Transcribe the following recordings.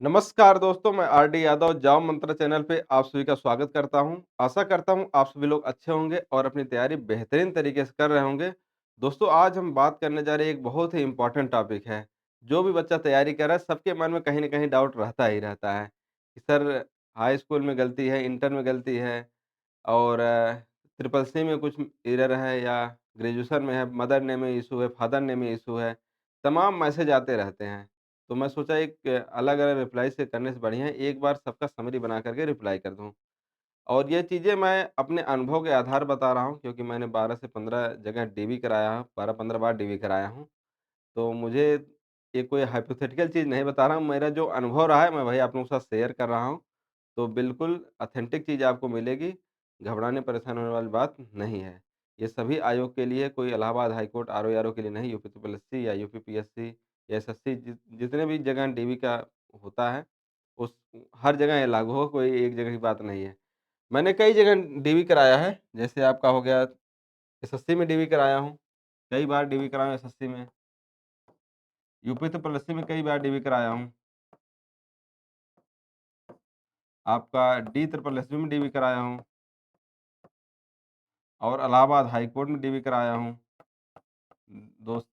नमस्कार दोस्तों, मैं आरडी यादव जाव मंत्र चैनल पे आप सभी का स्वागत करता हूं। आशा करता हूं आप सभी लोग अच्छे होंगे और अपनी तैयारी बेहतरीन तरीके से कर रहे होंगे। दोस्तों, आज हम बात करने जा रहे हैं एक बहुत ही इम्पोर्टेंट टॉपिक है। जो भी बच्चा तैयारी कर रहा है सबके मन में कहीं न कहीं डाउट रहता ही रहता है कि सर हाई स्कूल में गलती है, इंटर में गलती है और ट्रिपल सी में कुछ एरर है या ग्रेजुएशन में है, मदर नेम में इश्यू है, फादर नेम में इश्यू है, तमाम मैसेज आते रहते हैं। तो मैं सोचा एक अलग-अलग रिप्लाई से करने से बढ़िया है एक बार सबका समरी बना कर के रिप्लाई कर दूँ। और ये चीज़ें मैं अपने अनुभव के आधार बता रहा हूँ क्योंकि मैंने 12 से 15 जगह डीवी कराया हूँ, 12-15 बार डीवी कराया हूँ। तो मुझे ये कोई हाइपोथेटिकल चीज़ नहीं बता रहा हूँ, मेरा जो अनुभव रहा है मैं वही आप लोगों के साथ शेयर कर रहा हूँ। तो बिल्कुल ऑथेंटिक चीज़ आपको मिलेगी, घबराने परेशान होने वाली बात नहीं है। ये सभी आयोग के लिए कोई इलाहाबाद हाई कोर्ट, आरओ के लिए नहीं, यूपी ट्रिपल एससी या यूपी पीएससी या एसएससी जितने भी जगह डीवी का होता है, उस हर जगह ये लागू हो, कोई एक जगह की बात नहीं है। मैंने कई जगह डीवी कराया है, जैसे आपका हो गया एसएससी में डीवी कराया हूँ, कई बार डीवी कराया हूँ एसएससी में, यूपी ट्रिपल एससी में कई बार डीवी कराया हूँ, आपका डी ट्रिपल एससी में डीवी कराया हूँ और इलाहाबाद हाई कोर्ट में डीवी कराया हूँ। दोस्त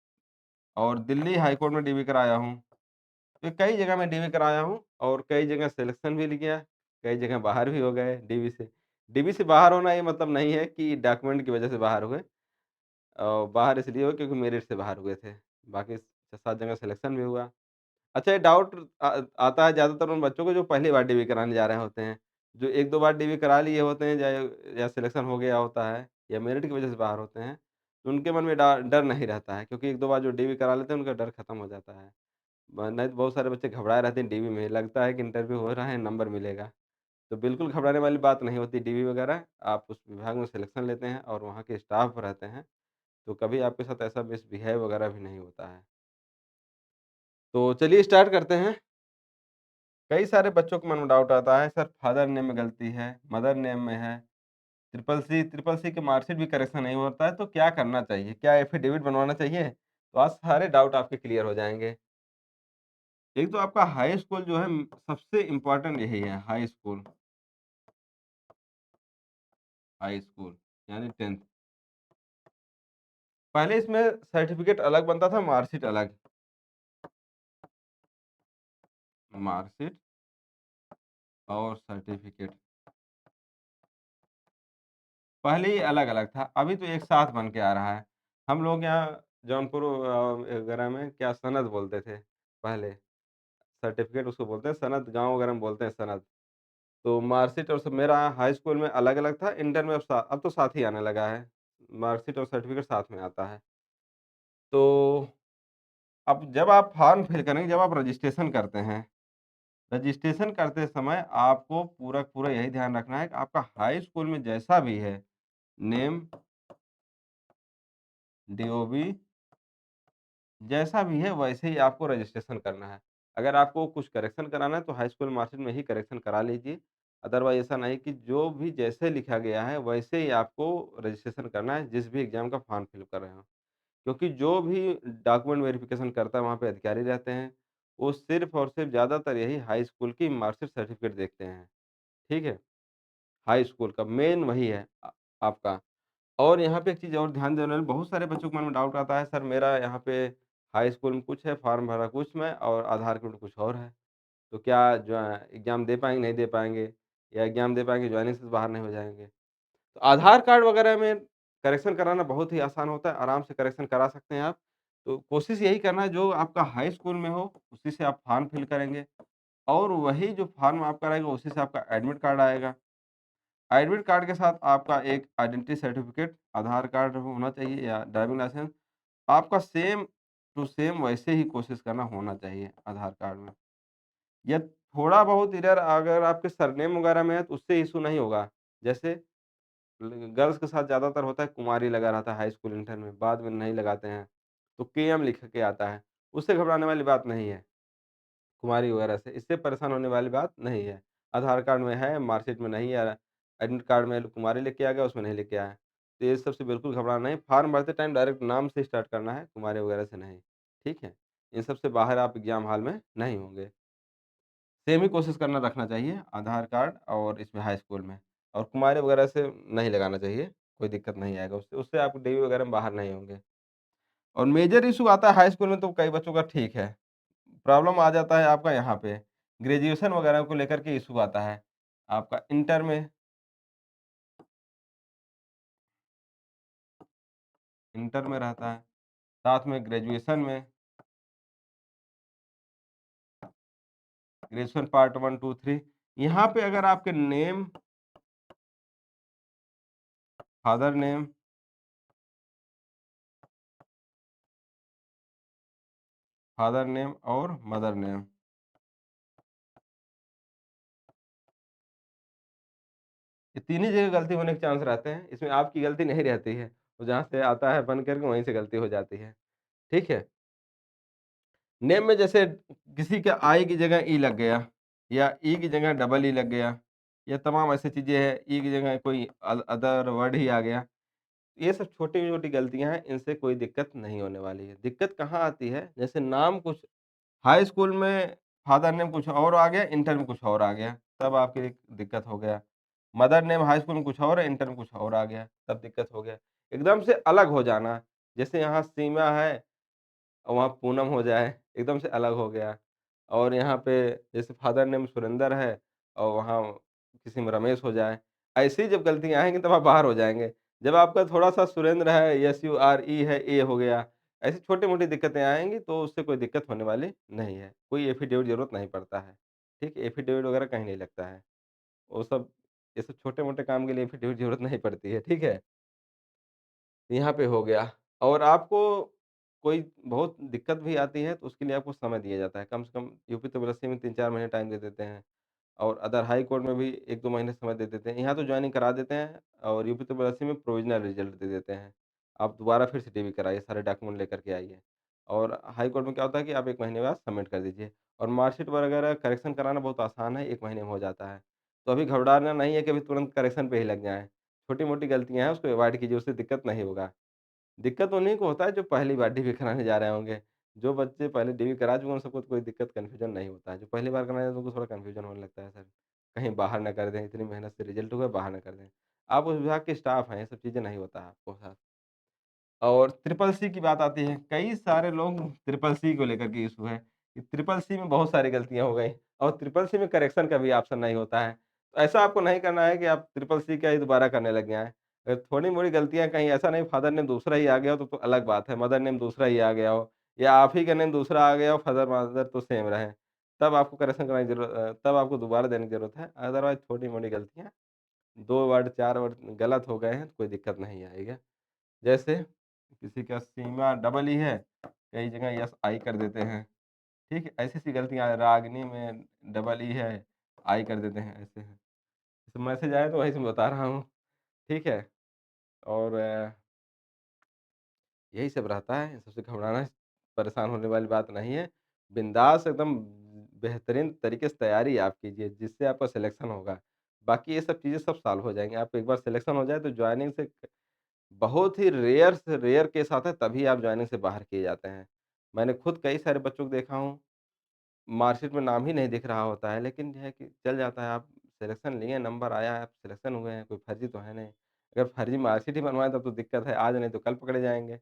और दिल्ली हाई कोर्ट में डीवी कराया हूँ। तो कई जगह मैं डीवी कराया हूँ और कई जगह सिलेक्शन भी लिया, कई जगह बाहर भी हो गए डीवी से। डीवी से बाहर होना ये मतलब नहीं है कि डॉक्यूमेंट की वजह से बाहर हुए। बाहर इसलिए हुए क्योंकि मेरिट से बाहर हुए थे। बाकी 6-7 जगह सिलेक्शन भी हुआ। अच्छा, ये डाउट आता है ज़्यादातर उन बच्चों को जो पहली बार डीवी कराने जा रहे होते हैं। जो 1-2 बार डीवी करा लिए होते हैं या सिलेक्शन हो गया होता है या मेरिट की वजह से बाहर होते हैं, तो उनके मन में डर नहीं रहता है क्योंकि 1-2 बार जो डीवी करा लेते हैं उनका डर खत्म हो जाता है। नहीं तो बहुत सारे बच्चे घबराए रहते हैं डीवी में, लगता है कि इंटरव्यू हो रहा है, नंबर मिलेगा। तो बिल्कुल घबराने वाली बात नहीं होती डीवी वगैरह, आप उस विभाग में सिलेक्शन लेते हैं और वहाँ के स्टाफ रहते हैं, तो कभी आपके साथ ऐसा मिसबिहेव वगैरह भी नहीं होता है। तो चलिए स्टार्ट करते हैं। कई सारे बच्चों के मन में डाउट आता है, सर फादर नेम में गलती है, मदर नेम में है, ट्रिपल सी की मार्कशीट भी करेक्शन नहीं होता है, तो क्या करना चाहिए? क्या एफिडेविट बनवाना चाहिए? तो आज सारे डाउट आपके क्लियर हो जाएँगे। एक तो आपका हाई स्कूल जो है सबसे इम्पोर्टेंट यही है, हाई स्कूल यानी 10th। पहले इसमें सर्टिफ़िकेट अलग बनता था, मार्कशीट अलग, मार्कशीट और सर्टिफ़िकेट। पहले ये अलग-अलग था, अभी तो एक साथ बन के आ रहा है। हम लोग यहाँ जौनपुर वगैरह में क्या सनद बोलते थे पहले, सर्टिफ़िकेट उसको बोलते हैं सनद, गाँव वगैरह में बोलते हैं सनद। तो मार्कशीट और सब मेरा हाई स्कूल में अलग-अलग था, इंटर में अब तो साथ ही आने लगा है। मार्कशीट और सर्टिफ़िकेट साथ में आता है। तो अब जब आप फॉर्म फिल करेंगे, जब आप रजिस्ट्रेशन करते हैं, रजिस्ट्रेशन करते समय आपको पूरा का पूरा यही ध्यान रखना है कि आपका हाई स्कूल में जैसा भी है, नेम, डीओबी जैसा भी है वैसे ही आपको रजिस्ट्रेशन करना है। अगर आपको कुछ करेक्शन कराना है तो हाई स्कूल मार्कशीट में ही करेक्शन करा लीजिए। अदरवाइज़ ऐसा नहीं कि जो भी जैसे लिखा गया है वैसे ही आपको रजिस्ट्रेशन करना है जिस भी एग्ज़ाम का फॉर्म फिल कर रहे हो। क्योंकि जो भी डॉक्यूमेंट वेरिफ़िकेशन करता है वहाँ पे अधिकारी रहते हैं। वो सिर्फ़ और सिर्फ़ ज़्यादातर यही हाई स्कूल की मार्कशीट सर्टिफ़िकेट देखते हैं। ठीक है? हाई स्कूल का मेन वही है आपका। और यहाँ पे एक चीज़ और ध्यान देने वाली, बहुत सारे बच्चों के मन में डाउट आता है, सर मेरा यहाँ पे हाई स्कूल में कुछ है, फॉर्म भरा कुछ में और आधार कार्ड कुछ और है। तो क्या जो है एग्ज़ाम दे पाएँगे, नहीं दे पाएँगे या एग्ज़ाम दे पाएँगे, जॉइनिंग से बाहर नहीं हो जाएँगे। तो आधार कार्ड वगैरह में करेक्शन कराना बहुत ही आसान होता है, आराम से करेक्शन करा सकते हैं आप। तो कोशिश यही करना है जो आपका हाई स्कूल में हो, उसी से आप फॉर्म फिल करेंगे और वही जो फॉर्म आपका रहेगा, उसी से आपका एडमिट कार्ड आएगा। एडमिट कार्ड के साथ आपका एक आइडेंटिटी सर्टिफ़िकेट, आधार कार्ड होना चाहिए या ड्राइविंग लाइसेंस। आपका सेम टू सेम वैसे ही कोशिश करना होना चाहिए आधार कार्ड में। या थोड़ा बहुत एरर अगर आपके सरनेम वगैरह में है तो उससे इश्यू नहीं होगा। जैसे गर्ल्स के साथ ज़्यादातर होता है कुमारी लगा रहता है हाई स्कूल, इंटर में, बाद में नहीं लगाते हैं। तो केएम लिख के आता है, उससे घबराने वाली बात नहीं है, कुमारी वगैरह से, इससे परेशान होने वाली बात नहीं है। आधार कार्ड में है, मार्कशीट में नहीं है, एडमिट कार्ड में कुमारी लिख के आ गया, उसमें नहीं लिख के आया। तो ये सब से बिल्कुल घबराना नहीं, फॉर्म भरते टाइम डायरेक्ट नाम से स्टार्ट करना है, कुमारी वगैरह से नहीं, ठीक है? इन सब से बाहर आप एग्ज़ाम हॉल में नहीं होंगे। सेम ही कोशिश करना रखना चाहिए आधार कार्ड और इसमें हाई स्कूल में। और कुमारी वगैरह से नहीं लगाना चाहिए, कोई दिक्कत नहीं आएगा उससे उससे आप डीवी वगैरह में बाहर नहीं होंगे। और मेजर इश्यू आता है हाई स्कूल में तो कई बच्चों का ठीक है। प्रॉब्लम आ जाता है आपका यहाँ पे, ग्रेजुएशन वगैरह को लेकर के इश्यू आता है। आपका इंटर में रहता है, साथ में ग्रेजुएशन पार्ट 1, 2, 3 यहाँ पे अगर आपके नेम, फादर नेम, और मदर नेम, ये तीन ही जगह गलती होने के चांस रहते हैं। इसमें आपकी गलती नहीं रहती है। तो जहाँ से आता है बन करके वहीं से गलती हो जाती है। ठीक है? नेम में जैसे किसी के आई की जगह ई लग गया या ई की जगह डबल ई लग गया, ये तमाम ऐसी चीज़ें हैं, ई की जगह कोई अदर वर्ड ही आ गया। ये सब छोटी-छोटी गलतियाँ हैं, इनसे कोई दिक्कत नहीं होने वाली है। दिक्कत कहाँ आती है, जैसे नाम कुछ हाई स्कूल में फादर नेम कुछ और आ गया, इंटर में कुछ और आ गया, तब आपकी एक दिक्कत हो गया। मदर नेम हाई स्कूल में कुछ और है, इंटर में कुछ और आ गया, तब दिक्कत हो गया। एकदम से अलग हो जाना, जैसे यहाँ सीमा है और वहाँ पूनम हो जाए, एकदम से अलग हो गया। और यहाँ पे जैसे फादर नेम सुरेंद्र है और वहाँ किसी में रमेश हो जाए, ऐसी जब गलतियाँ आएँगी तब आप बाहर हो जाएँगे। जब आपका थोड़ा-सा सुरेंद्र है, SURE है, ए हो गया, ऐसी छोटी-मोटी दिक्कतें आएँगी तो उससे कोई दिक्कत होने वाली नहीं है। कोई एफ़िडेविट ज़रूरत नहीं पड़ता है, ठीक है? एफ़िडेविट वगैरह कहीं नहीं लगता है। वो सब ये सब छोटे-मोटे काम के लिए एफ़िडेविट ज़रूरत नहीं पड़ती है, ठीक है? यहाँ पे हो गया और आपको कोई बहुत दिक्कत भी आती है तो उसके लिए आपको समय दिया जाता है। कम से कम यूपी त्रिबल में 3-4 महीने टाइम दे देते हैं और अदर हाई कोर्ट में भी 1-2 महीने समय दे देते हैं। यहाँ तो जॉइनिंग करा देते हैं और यूपी त्रिबल में प्रोविज़नल रिज़ल्ट दे देते हैं। आप दोबारा फिर से डीवी कराइए, सारे डॉक्यूमेंट लेकर के आइए। और हाई कोर्ट में क्या होता है कि आप 1 महीने बाद सबमिट कर दीजिए और मार्कशीट वगैरह करेक्शन कराना बहुत आसान है, 1 महीने में हो जाता है। तो अभी घबराना नहीं है कि अभी तुरंत करेक्शन पे ही लग जाएँ। छोटी-मोटी गलतियाँ हैं उसको अवॉइड कीजिए, उससे दिक्कत नहीं होगा। दिक्कत उन्हीं को होता है जो पहली बार डीवी कराने जा रहे होंगे। जो बच्चे पहले डीवी करा चुके हैं उन सबको तो कोई दिक्कत कन्फ्यूज़न नहीं होता है। जो पहली बार कराने जाते हैं उनको थोड़ा कन्फ्यूज़न होने लगता है सर, कहीं बाहर ना कर दें, इतनी मेहनत से रिज़ल्ट हुआ बाहर ना कर दें। आप उस विभाग के स्टाफ हैं, ये सब चीज़ें नहीं होता है आपको साथ। और ट्रिपल सी की बात आती है, कई सारे लोग ट्रिपल सी को लेकर के इश्यू है, कि ट्रिपल सी में बहुत सारी गलतियाँ हो गई और ट्रिपल सी में करेक्शन का भी ऑप्शन नहीं होता है। तो ऐसा आपको नहीं करना है कि आप ट्रिपल सी का ही दोबारा करने लग जाएँ। थोड़ी-मोड़ी गलतियाँ कहीं ऐसा नहीं फादर नेम दूसरा ही आ गया हो तो अलग बात है, मदर नेम दूसरा ही आ गया हो या आप ही का नेम दूसरा आ गया हो, फादर-मदर तो सेम रहें। तब आपको करेक्शन कराने की तब आपको दोबारा देने की ज़रूरत है। अदरवाइज़ छोटी-मोटी गलतियाँ 2 वर्ड 4 वर्ड गलत हो गए हैं, तो कोई दिक्कत नहीं आएगी। जैसे किसी का सीमा डबल ई है, कई जगह यस आई कर देते हैं, ठीक है? ऐसी-ऐसी गलतियाँ रागनी में डबल ई है, आई कर देते हैं, ऐसे है। जैसे मैसेज आया तो वही से मैं बता रहा हूँ, ठीक है? और यही सब रहता है, इन सबसे घबराना परेशान होने वाली बात नहीं है। बिंदास एकदम बेहतरीन तरीके से तैयारी आप कीजिए, जिससे आपका सिलेक्शन होगा। बाकी ये सब चीज़ें सब सॉल्व हो जाएँगी। आप एक बार सिलेक्शन हो जाए तो जॉइनिंग से बहुत ही रेयर से रेयर केस आता है तभी आप जॉइनिंग से बाहर किए जाते हैं। मैंने खुद कई सारे बच्चों को देखा हूँ, मार्कशीट में नाम ही नहीं दिख रहा होता है लेकिन ये है कि चल जाता है आप सिलेक्शन लिए, नंबर आया है, आप सिलेक्शन हुए हैं, कोई फर्जी तो है नहीं। अगर फर्जी मार्कशीट ही बनवाएँ तब तो दिक्कत है, आज नहीं तो कल पकड़े जाएँगे,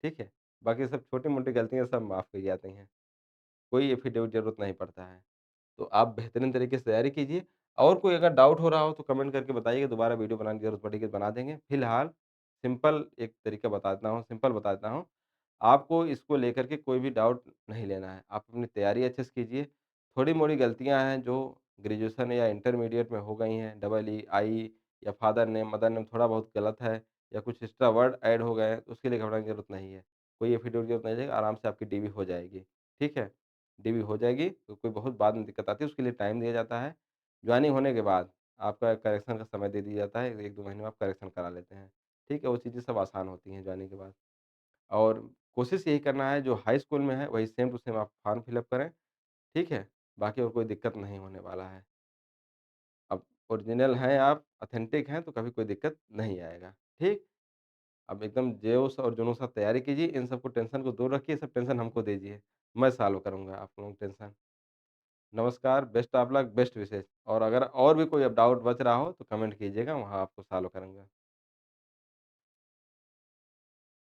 ठीक है? बाकी सब छोटी-मोटी गलतियाँ सब माफ़ की जाती हैं, कोई एफ़िडेविट ज़रूरत नहीं पड़ता है। तो आप बेहतरीन तरीके से तैयारी कीजिए और कोई अगर डाउट हो रहा हो तो कमेंट करके बताइए, दोबारा वीडियो बनाने की ज़रूरत पड़ेगी तो बना देंगे। फिलहाल सिंपल एक तरीका बताता हूँ सिंपल बताता हूँ। आपको इसको लेकर के कोई भी डाउट नहीं लेना है। आप अपनी तैयारी अच्छे से कीजिए। थोड़ी-मोड़ी गलतियाँ हैं जो ग्रेजुएशन या इंटरमीडिएट में हो गई हैं, डबल ई, आई या फादर नेम, मदर नेम थोड़ा बहुत गलत है या कुछ एक्स्ट्रा वर्ड ऐड हो गए हैं, तो उसके लिए घबराने की ज़रूरत नहीं है। कोई एफ़िडेविट की ज़रूरत नहीं है, आराम से आपकी डीवी हो जाएगी। ठीक है? डीवी हो जाएगी, तो कोई बहुत बाद में दिक्कत आती है, उसके लिए टाइम दिया जाता है। जॉइनिंग होने के बाद आपका करेक्शन का समय दे दिया जाता है, 1-2 महीने में आप करेक्शन करा लेते हैं। ठीक है? वो चीज़ें सब आसान होती हैं जॉइनिंग के बाद और कोशिश यही करना है जो हाई स्कूल में है, वही सेम टू सेम आप फॉर्म फिल अप करें, ठीक है? बाकी और कोई दिक्कत नहीं होने वाला है। अब ओरिजिनल हैं आप, ऑथेंटिक हैं, तो कभी कोई दिक्कत नहीं आएगा, ठीक? अब एकदम जोश और जुनून के साथ तैयारी कीजिए, इन सबको टेंशन को दूर रखिए, सब टेंशन हमको दीजिए। मैं सॉल्व करूँगा आप लोगों की टेंशन। नमस्कार, best of luck, best wishes और अगर और भी कोई अब डाउट बच रहा हो तो कमेंट कीजिएगा, वहाँ आपको सॉल्व करूँगा।